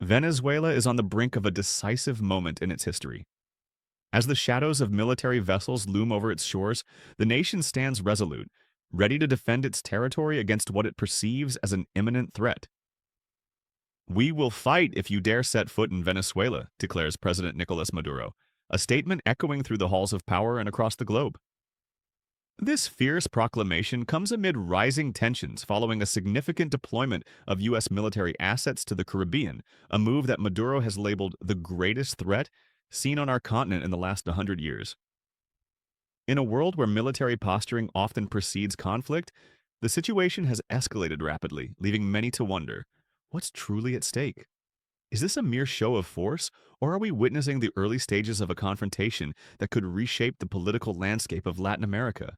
Venezuela is on the brink of a decisive moment in its history. As the shadows of military vessels loom over its shores, the nation stands resolute, ready to defend its territory against what it perceives as an imminent threat. "We will fight if you dare set foot in Venezuela," declares President Nicolas Maduro, a statement echoing through the halls of power and across the globe. This fierce proclamation comes amid rising tensions following a significant deployment of U.S. military assets to the Caribbean, a move that Maduro has labeled the greatest threat seen on our continent in the last 100 years. In a world where military posturing often precedes conflict, the situation has escalated rapidly, leaving many to wonder, what's truly at stake? Is this a mere show of force, or are we witnessing the early stages of a confrontation that could reshape the political landscape of Latin America?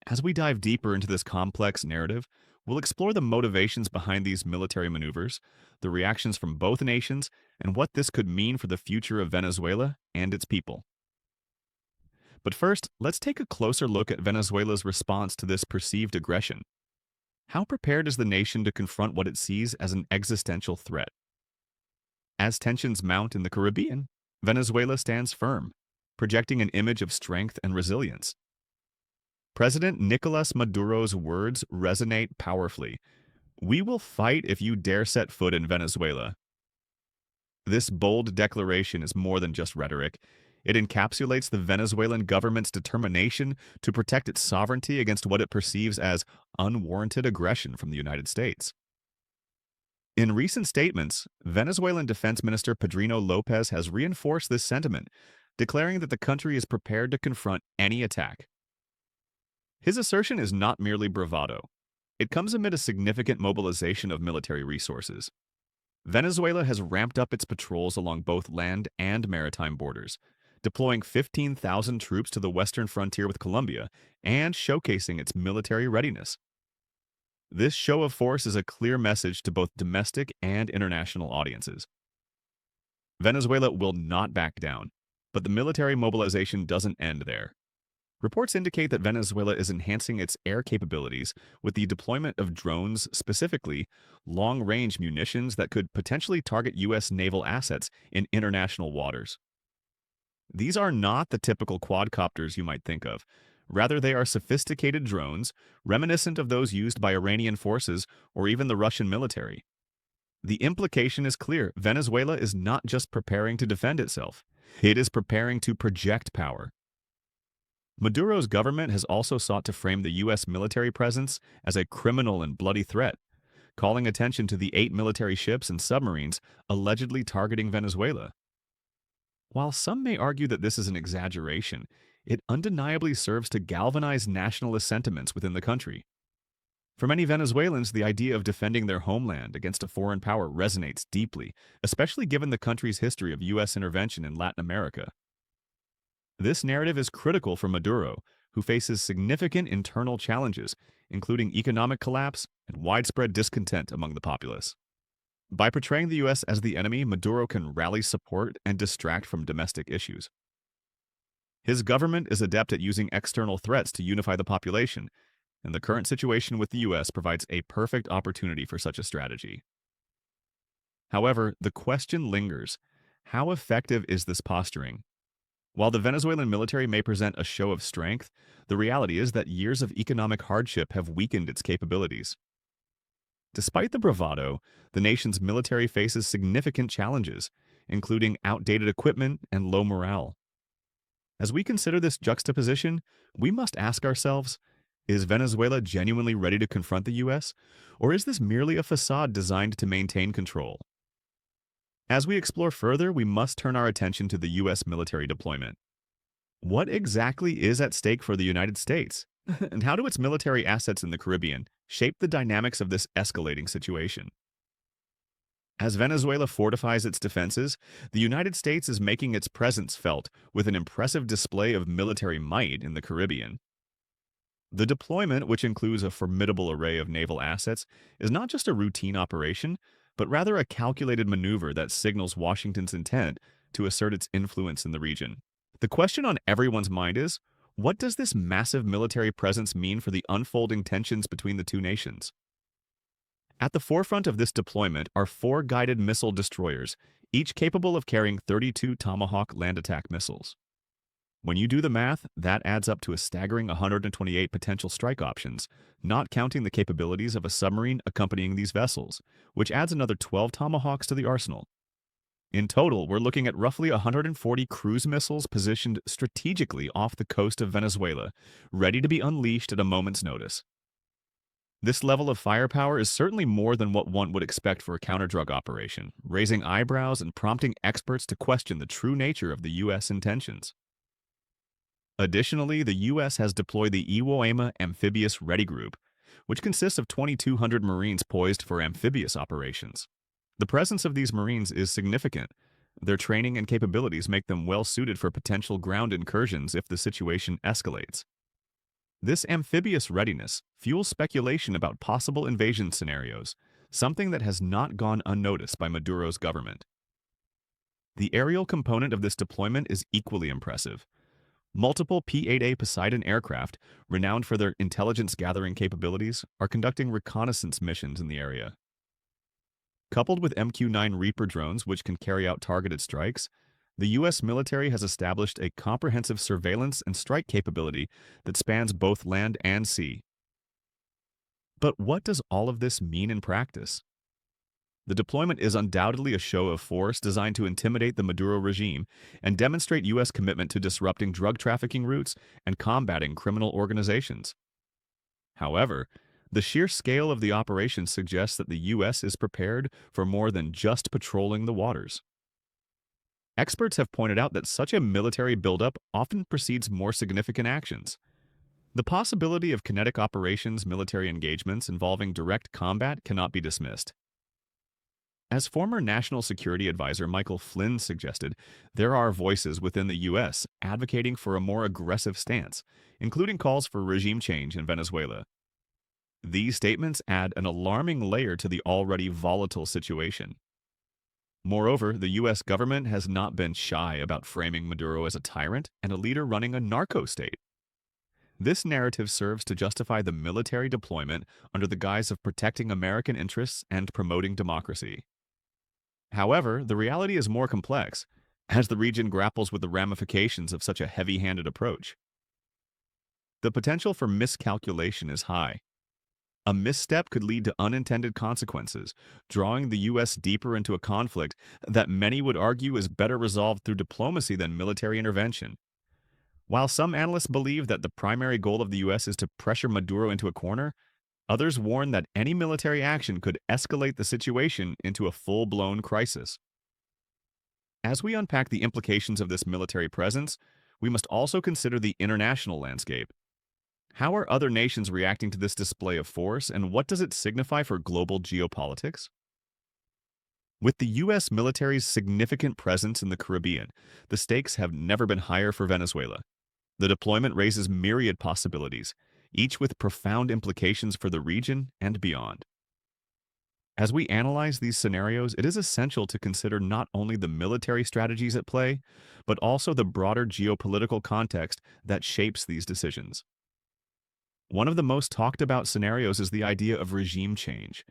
As we dive deeper into this complex narrative, we'll explore the motivations behind these military maneuvers, the reactions from both nations, and what this could mean for the future of Venezuela and its people. But first, let's take a closer look at Venezuela's response to this perceived aggression. How prepared is the nation to confront what it sees as an existential threat? As tensions mount in the Caribbean, Venezuela stands firm, projecting an image of strength and resilience. President Nicolas Maduro's words resonate powerfully. "We will fight if you dare set foot in Venezuela." This bold declaration is more than just rhetoric. It encapsulates the Venezuelan government's determination to protect its sovereignty against what it perceives as unwarranted aggression from the United States. In recent statements, Venezuelan Defense Minister Pedrino Lopez has reinforced this sentiment, declaring that the country is prepared to confront any attack. His assertion is not merely bravado. It comes amid a significant mobilization of military resources. Venezuela has ramped up its patrols along both land and maritime borders, deploying 15,000 troops to the western frontier with Colombia and showcasing its military readiness. This show of force is a clear message to both domestic and international audiences. Venezuela will not back down, but the military mobilization doesn't end there. Reports indicate that Venezuela is enhancing its air capabilities with the deployment of drones, specifically long-range munitions that could potentially target U.S. naval assets in international waters. These are not the typical quadcopters you might think of. Rather, they are sophisticated drones, reminiscent of those used by Iranian forces or even the Russian military. The implication is clear. Venezuela is not just preparing to defend itself. It is preparing to project power. Maduro's government has also sought to frame the U.S. military presence as a criminal and bloody threat, calling attention to the 8 military ships and submarines allegedly targeting Venezuela. While some may argue that this is an exaggeration, it undeniably serves to galvanize nationalist sentiments within the country. For many Venezuelans, the idea of defending their homeland against a foreign power resonates deeply, especially given the country's history of U.S. intervention in Latin America. This narrative is critical for Maduro, who faces significant internal challenges, including economic collapse and widespread discontent among the populace. By portraying the U.S. as the enemy, Maduro can rally support and distract from domestic issues. His government is adept at using external threats to unify the population, and the current situation with the U.S. provides a perfect opportunity for such a strategy. However, the question lingers: how effective is this posturing? While the Venezuelan military may present a show of strength, the reality is that years of economic hardship have weakened its capabilities. Despite the bravado, the nation's military faces significant challenges, including outdated equipment and low morale. As we consider this juxtaposition, we must ask ourselves, is Venezuela genuinely ready to confront the U.S., or is this merely a facade designed to maintain control? As we explore further, we must turn our attention to the U.S. military deployment. What exactly is at stake for the United States? And how do its military assets in the Caribbean shape the dynamics of this escalating situation? As Venezuela fortifies its defenses, the United States is making its presence felt with an impressive display of military might in the Caribbean. The deployment, which includes a formidable array of naval assets, is not just a routine operation, but rather a calculated maneuver that signals Washington's intent to assert its influence in the region. The question on everyone's mind is, what does this massive military presence mean for the unfolding tensions between the two nations? At the forefront of this deployment are four guided missile destroyers, each capable of carrying 32 Tomahawk land attack missiles. When you do the math, that adds up to a staggering 128 potential strike options, not counting the capabilities of a submarine accompanying these vessels, which adds another 12 Tomahawks to the arsenal. In total, we're looking at roughly 140 cruise missiles positioned strategically off the coast of Venezuela, ready to be unleashed at a moment's notice. This level of firepower is certainly more than what one would expect for a counter-drug operation, raising eyebrows and prompting experts to question the true nature of the U.S. intentions. Additionally, the U.S. has deployed the Iwo Jima Amphibious Ready Group, which consists of 2,200 Marines poised for amphibious operations. The presence of these Marines is significant. Their training and capabilities make them well suited for potential ground incursions if the situation escalates. This amphibious readiness fuels speculation about possible invasion scenarios, something that has not gone unnoticed by Maduro's government. The aerial component of this deployment is equally impressive. Multiple P-8A Poseidon aircraft, renowned for their intelligence-gathering capabilities, are conducting reconnaissance missions in the area. Coupled with MQ-9 Reaper drones, which can carry out targeted strikes, the U.S. military has established a comprehensive surveillance and strike capability that spans both land and sea. But what does all of this mean in practice? The deployment is undoubtedly a show of force designed to intimidate the Maduro regime and demonstrate U.S. commitment to disrupting drug trafficking routes and combating criminal organizations. However, the sheer scale of the operation suggests that the U.S. is prepared for more than just patrolling the waters. Experts have pointed out that such a military buildup often precedes more significant actions. The possibility of kinetic operations military engagements involving direct combat cannot be dismissed. As former National Security Advisor Michael Flynn suggested, there are voices within the U.S. advocating for a more aggressive stance, including calls for regime change in Venezuela. These statements add an alarming layer to the already volatile situation. Moreover, the U.S. government has not been shy about framing Maduro as a tyrant and a leader running a narco-state. This narrative serves to justify the military deployment under the guise of protecting American interests and promoting democracy. However, the reality is more complex, as the region grapples with the ramifications of such a heavy-handed approach. The potential for miscalculation is high. A misstep could lead to unintended consequences, drawing the U.S. deeper into a conflict that many would argue is better resolved through diplomacy than military intervention. While some analysts believe that the primary goal of the U.S. is to pressure Maduro into a corner, others warn that any military action could escalate the situation into a full-blown crisis. As we unpack the implications of this military presence, we must also consider the international landscape. How are other nations reacting to this display of force, and what does it signify for global geopolitics? With the U.S. military's significant presence in the Caribbean, the stakes have never been higher for Venezuela. The deployment raises myriad possibilities, each with profound implications for the region and beyond. As we analyze these scenarios, it is essential to consider not only the military strategies at play, but also the broader geopolitical context that shapes these decisions. One of the most talked about scenarios is the idea of regime change.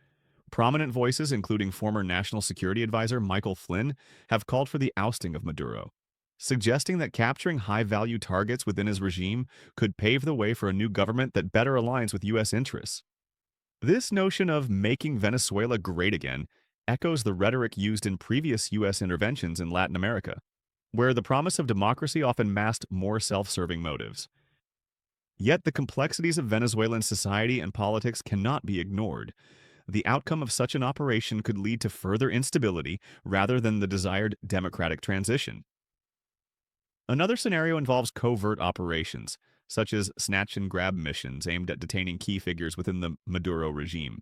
Prominent voices, including former National Security Advisor Michael Flynn, have called for the ousting of Maduro, suggesting that capturing high-value targets within his regime could pave the way for a new government that better aligns with U.S. interests. This notion of making Venezuela great again echoes the rhetoric used in previous U.S. interventions in Latin America, where the promise of democracy often masked more self-serving motives. Yet the complexities of Venezuelan society and politics cannot be ignored. The outcome of such an operation could lead to further instability rather than the desired democratic transition. Another scenario involves covert operations, such as snatch-and-grab missions aimed at detaining key figures within the Maduro regime.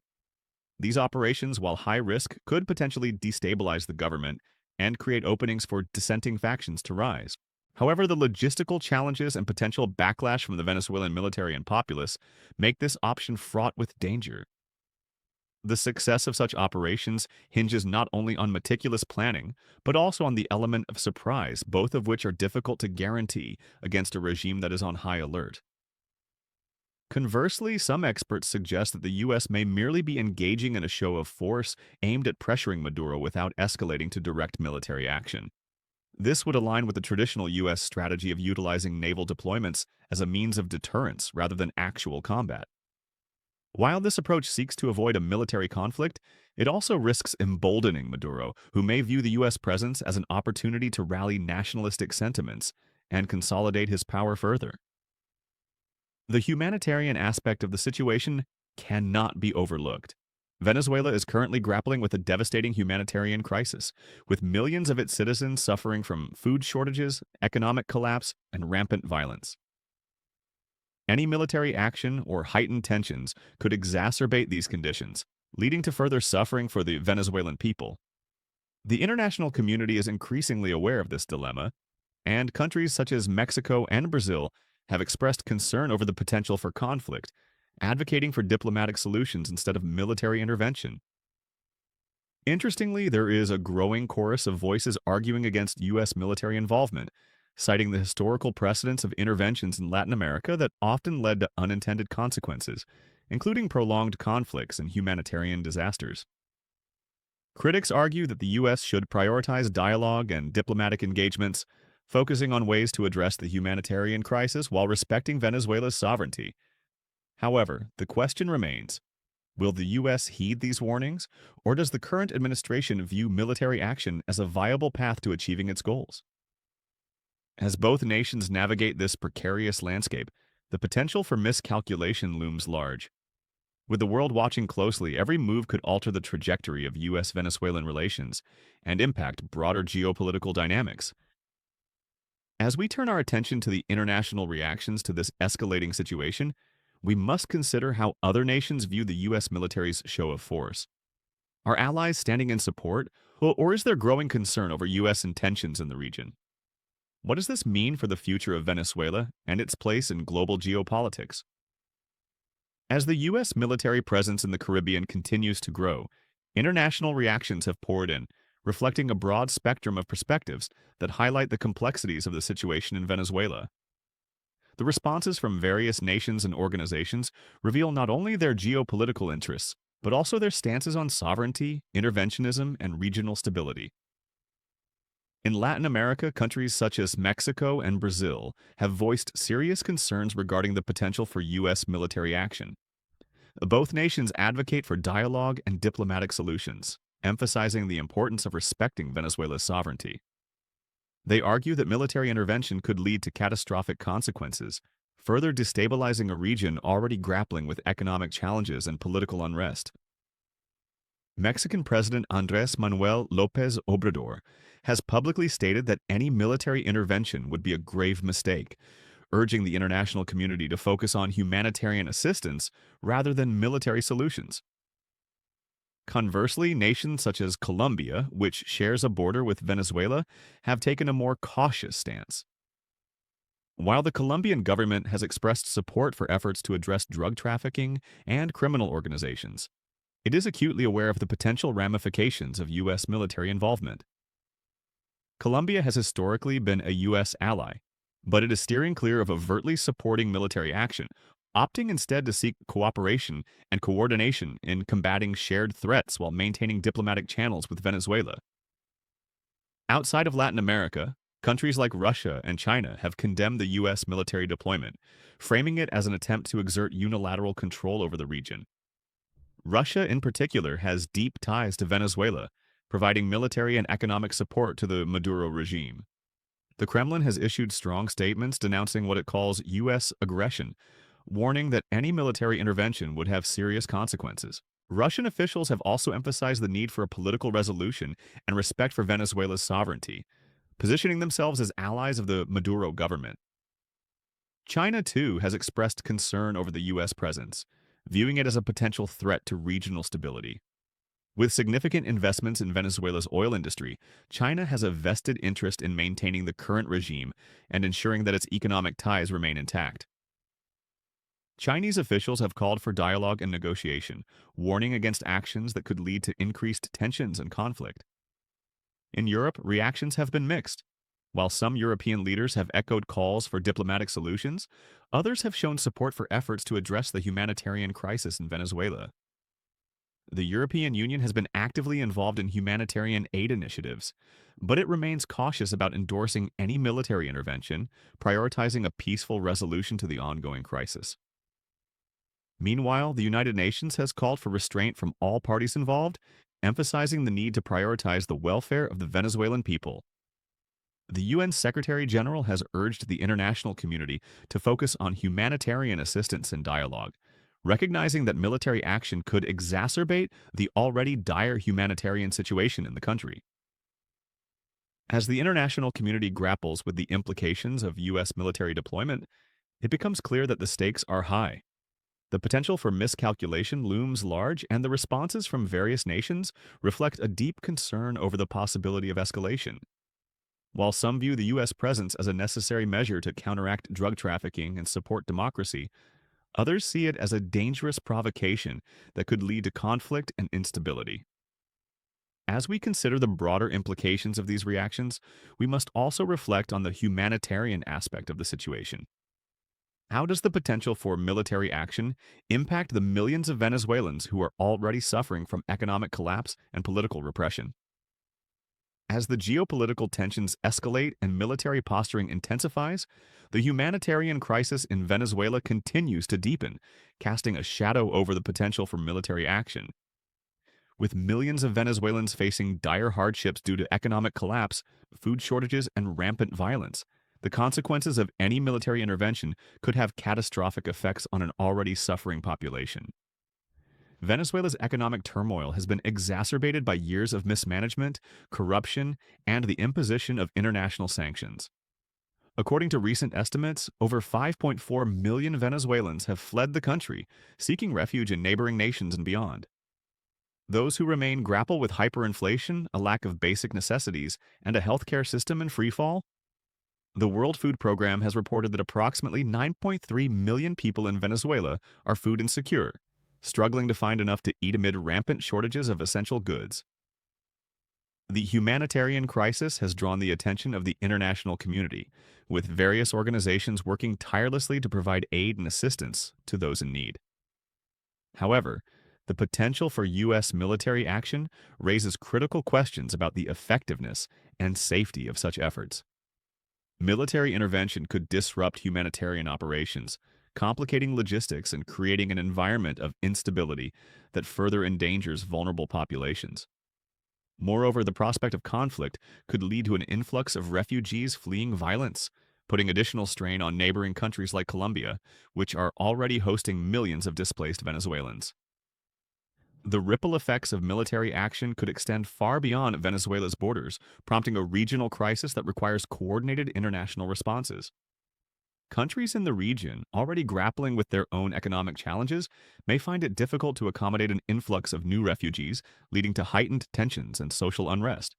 These operations, while high-risk, could potentially destabilize the government and create openings for dissenting factions to rise. However, the logistical challenges and potential backlash from the Venezuelan military and populace make this option fraught with danger. The success of such operations hinges not only on meticulous planning, but also on the element of surprise, both of which are difficult to guarantee against a regime that is on high alert. Conversely, some experts suggest that the U.S. may merely be engaging in a show of force aimed at pressuring Maduro without escalating to direct military action. This would align with the traditional U.S. strategy of utilizing naval deployments as a means of deterrence rather than actual combat. While this approach seeks to avoid a military conflict, it also risks emboldening Maduro, who may view the U.S. presence as an opportunity to rally nationalistic sentiments and consolidate his power further. The humanitarian aspect of the situation cannot be overlooked. Venezuela is currently grappling with a devastating humanitarian crisis, with millions of its citizens suffering from food shortages, economic collapse, and rampant violence. Any military action or heightened tensions could exacerbate these conditions, leading to further suffering for the Venezuelan people. The international community is increasingly aware of this dilemma, and countries such as Mexico and Brazil have expressed concern over the potential for conflict, advocating for diplomatic solutions instead of military intervention. Interestingly, there is a growing chorus of voices arguing against U.S. military involvement, citing the historical precedents of interventions in Latin America that often led to unintended consequences, including prolonged conflicts and humanitarian disasters. Critics argue that the U.S. should prioritize dialogue and diplomatic engagements, focusing on ways to address the humanitarian crisis while respecting Venezuela's sovereignty. However, the question remains, will the U.S. heed these warnings, or does the current administration view military action as a viable path to achieving its goals? As both nations navigate this precarious landscape, the potential for miscalculation looms large. With the world watching closely, every move could alter the trajectory of U.S.-Venezuelan relations and impact broader geopolitical dynamics. As we turn our attention to the international reactions to this escalating situation, we must consider how other nations view the U.S. military's show of force. Are allies standing in support, or is there growing concern over U.S. intentions in the region? What does this mean for the future of Venezuela and its place in global geopolitics? As the U.S. military presence in the Caribbean continues to grow, international reactions have poured in, reflecting a broad spectrum of perspectives that highlight the complexities of the situation in Venezuela. The responses from various nations and organizations reveal not only their geopolitical interests, but also their stances on sovereignty, interventionism, and regional stability. In Latin America, countries such as Mexico and Brazil have voiced serious concerns regarding the potential for U.S. military action. Both nations advocate for dialogue and diplomatic solutions, emphasizing the importance of respecting Venezuela's sovereignty. They argue that military intervention could lead to catastrophic consequences, further destabilizing a region already grappling with economic challenges and political unrest. Mexican President Andrés Manuel López Obrador has publicly stated that any military intervention would be a grave mistake, urging the international community to focus on humanitarian assistance rather than military solutions. Conversely, nations such as Colombia, which shares a border with Venezuela, have taken a more cautious stance. While the Colombian government has expressed support for efforts to address drug trafficking and criminal organizations, it is acutely aware of the potential ramifications of U.S. military involvement. Colombia has historically been a U.S. ally, but it is steering clear of overtly supporting military action, opting instead to seek cooperation and coordination in combating shared threats while maintaining diplomatic channels with Venezuela. Outside of Latin America, countries like Russia and China have condemned the U.S. military deployment, framing it as an attempt to exert unilateral control over the region. Russia, in particular, has deep ties to Venezuela, providing military and economic support to the Maduro regime. The Kremlin has issued strong statements denouncing what it calls U.S. aggression, warning that any military intervention would have serious consequences. Russian officials have also emphasized the need for a political resolution and respect for Venezuela's sovereignty, positioning themselves as allies of the Maduro government. China, too, has expressed concern over the U.S. presence, viewing it as a potential threat to regional stability. With significant investments in Venezuela's oil industry, China has a vested interest in maintaining the current regime and ensuring that its economic ties remain intact. Chinese officials have called for dialogue and negotiation, warning against actions that could lead to increased tensions and conflict. In Europe, reactions have been mixed. While some European leaders have echoed calls for diplomatic solutions, others have shown support for efforts to address the humanitarian crisis in Venezuela. The European Union has been actively involved in humanitarian aid initiatives, but it remains cautious about endorsing any military intervention, prioritizing a peaceful resolution to the ongoing crisis. Meanwhile, the United Nations has called for restraint from all parties involved, emphasizing the need to prioritize the welfare of the Venezuelan people. The UN Secretary General has urged the international community to focus on humanitarian assistance and dialogue, recognizing that military action could exacerbate the already dire humanitarian situation in the country. As the international community grapples with the implications of U.S. military deployment, it becomes clear that the stakes are high. The potential for miscalculation looms large, and the responses from various nations reflect a deep concern over the possibility of escalation. While some view the U.S. presence as a necessary measure to counteract drug trafficking and support democracy, others see it as a dangerous provocation that could lead to conflict and instability. As we consider the broader implications of these reactions, we must also reflect on the humanitarian aspect of the situation. How does the potential for military action impact the millions of Venezuelans who are already suffering from economic collapse and political repression? As the geopolitical tensions escalate and military posturing intensifies, the humanitarian crisis in Venezuela continues to deepen, casting a shadow over the potential for military action. With millions of Venezuelans facing dire hardships due to economic collapse, food shortages, and rampant violence, the consequences of any military intervention could have catastrophic effects on an already suffering population. Venezuela's economic turmoil has been exacerbated by years of mismanagement, corruption, and the imposition of international sanctions. According to recent estimates, over 5.4 million Venezuelans have fled the country, seeking refuge in neighboring nations and beyond. Those who remain grapple with hyperinflation, a lack of basic necessities, and a healthcare system in freefall. The World Food Program has reported that approximately 9.3 million people in Venezuela are food insecure, struggling to find enough to eat amid rampant shortages of essential goods. The humanitarian crisis has drawn the attention of the international community, with various organizations working tirelessly to provide aid and assistance to those in need. However, the potential for U.S. military action raises critical questions about the effectiveness and safety of such efforts. Military intervention could disrupt humanitarian operations, complicating logistics and creating an environment of instability that further endangers vulnerable populations. Moreover, the prospect of conflict could lead to an influx of refugees fleeing violence, putting additional strain on neighboring countries like Colombia, which are already hosting millions of displaced Venezuelans. The ripple effects of military action could extend far beyond Venezuela's borders, prompting a regional crisis that requires coordinated international responses. Countries in the region, already grappling with their own economic challenges, may find it difficult to accommodate an influx of new refugees, leading to heightened tensions and social unrest.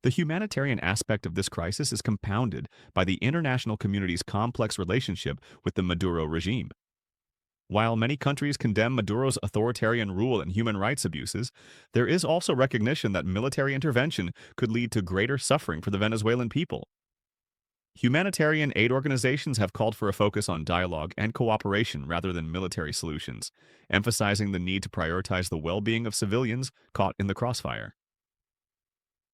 The humanitarian aspect of this crisis is compounded by the international community's complex relationship with the Maduro regime. While many countries condemn Maduro's authoritarian rule and human rights abuses, there is also recognition that military intervention could lead to greater suffering for the Venezuelan people. Humanitarian aid organizations have called for a focus on dialogue and cooperation rather than military solutions, emphasizing the need to prioritize the well-being of civilians caught in the crossfire.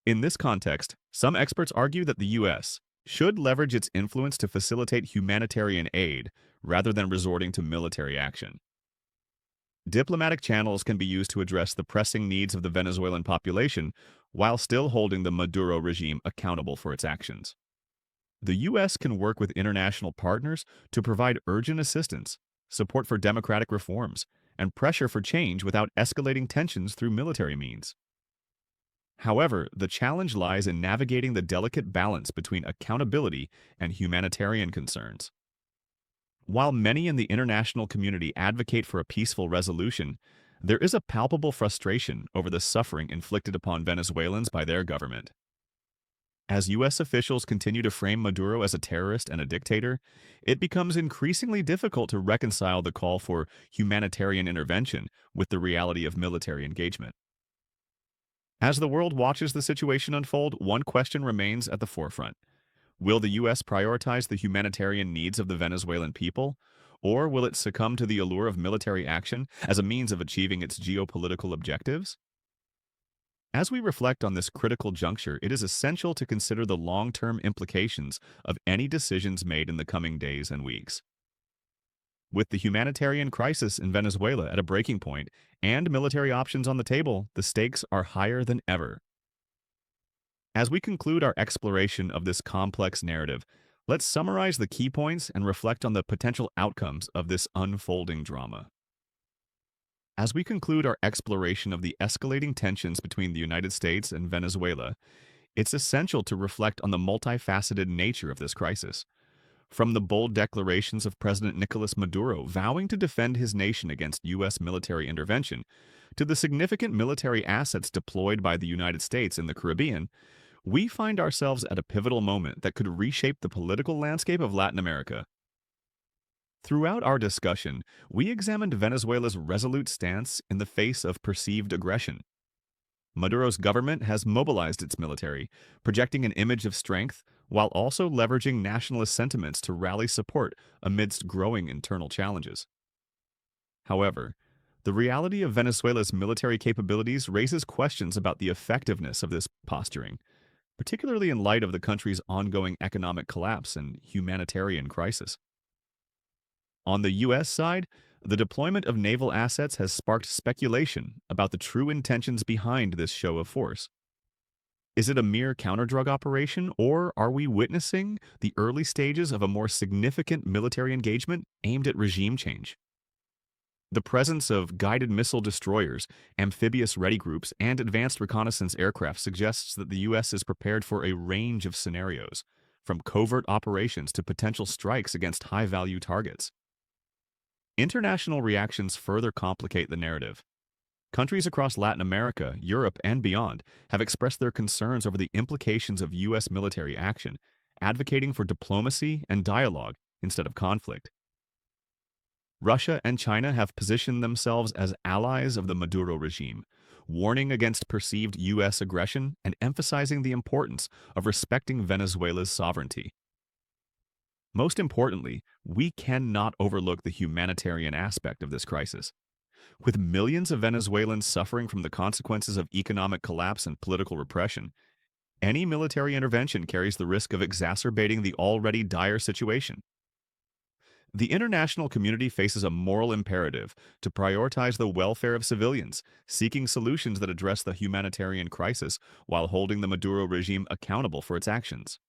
In this context, some experts argue that the U.S. should leverage its influence to facilitate humanitarian aid rather than resorting to military action. Diplomatic channels can be used to address the pressing needs of the Venezuelan population while still holding the Maduro regime accountable for its actions. The U.S. can work with international partners to provide urgent assistance, support for democratic reforms, and pressure for change without escalating tensions through military means. However, the challenge lies in navigating the delicate balance between accountability and humanitarian concerns. While many in the international community advocate for a peaceful resolution, there is a palpable frustration over the suffering inflicted upon Venezuelans by their government. As U.S. officials continue to frame Maduro as a terrorist and a dictator, it becomes increasingly difficult to reconcile the call for humanitarian intervention with the reality of military engagement. As the world watches the situation unfold, one question remains at the forefront. Will the U.S. prioritize the humanitarian needs of the Venezuelan people, or will it succumb to the allure of military action as a means of achieving its geopolitical objectives? As we reflect on this critical juncture, it is essential to consider the long-term implications of any decisions made in the coming days and weeks. With the humanitarian crisis in Venezuela at a breaking point and military options on the table, the stakes are higher than ever. As we conclude our exploration of this complex narrative, let's summarize the key points and reflect on the potential outcomes of this unfolding drama. As we conclude our exploration of the escalating tensions between the United States and Venezuela, it's essential to reflect on the multifaceted nature of this crisis. From the bold declarations of President Nicolas Maduro vowing to defend his nation against U.S. military intervention, to the significant military assets deployed by the United States in the Caribbean, we find ourselves at a pivotal moment that could reshape the political landscape of Latin America. Throughout our discussion, we examined Venezuela's resolute stance in the face of perceived aggression. Maduro's government has mobilized its military, projecting an image of strength while also leveraging nationalist sentiments to rally support amidst growing internal challenges. However, the reality of Venezuela's military capabilities raises questions about the effectiveness of this posturing, particularly in light of the country's ongoing economic collapse and humanitarian crisis. On the U.S. side, the deployment of naval assets has sparked speculation about the true intentions behind this show of force. Is it a mere counter-drug operation, or are we witnessing the early stages of a more significant military engagement aimed at regime change? The presence of guided missile destroyers, amphibious ready groups, and advanced reconnaissance aircraft suggests that the U.S. is prepared for a range of scenarios, from covert operations to potential strikes against high-value targets. International reactions further complicate the narrative. Countries across Latin America, Europe, and beyond have expressed their concerns over the implications of U.S. military action, advocating for diplomacy and dialogue instead of conflict. Russia and China have positioned themselves as allies of the Maduro regime, warning against perceived U.S. aggression and emphasizing the importance of respecting Venezuela's sovereignty. Most importantly, we cannot overlook the humanitarian aspect of this crisis. With millions of Venezuelans suffering from the consequences of economic collapse and political repression, any military intervention carries the risk of exacerbating the already dire situation. The international community faces a moral imperative to prioritize the welfare of civilians, seeking solutions that address the humanitarian crisis while holding the Maduro regime accountable for its actions.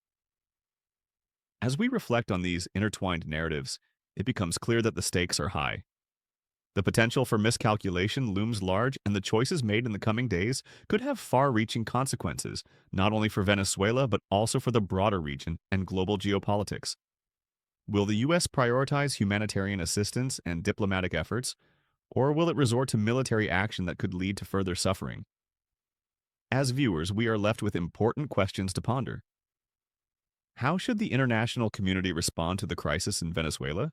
As we reflect on these intertwined narratives, it becomes clear that the stakes are high. The potential for miscalculation looms large, and the choices made in the coming days could have far-reaching consequences, not only for Venezuela but also for the broader region and global geopolitics. Will the U.S. prioritize humanitarian assistance and diplomatic efforts, or will it resort to military action that could lead to further suffering? As viewers, we are left with important questions to ponder. How should the international community respond to the crisis in Venezuela?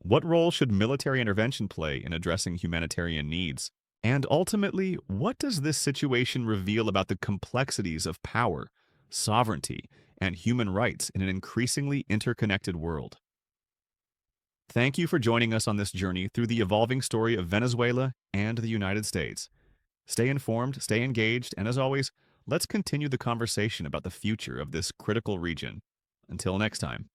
What role should military intervention play in addressing humanitarian needs? And ultimately, what does this situation reveal about the complexities of power, sovereignty, and human rights in an increasingly interconnected world? Thank you for joining us on this journey through the evolving story of Venezuela and the United States. Stay informed, stay engaged, and as always, let's continue the conversation about the future of this critical region. Until next time.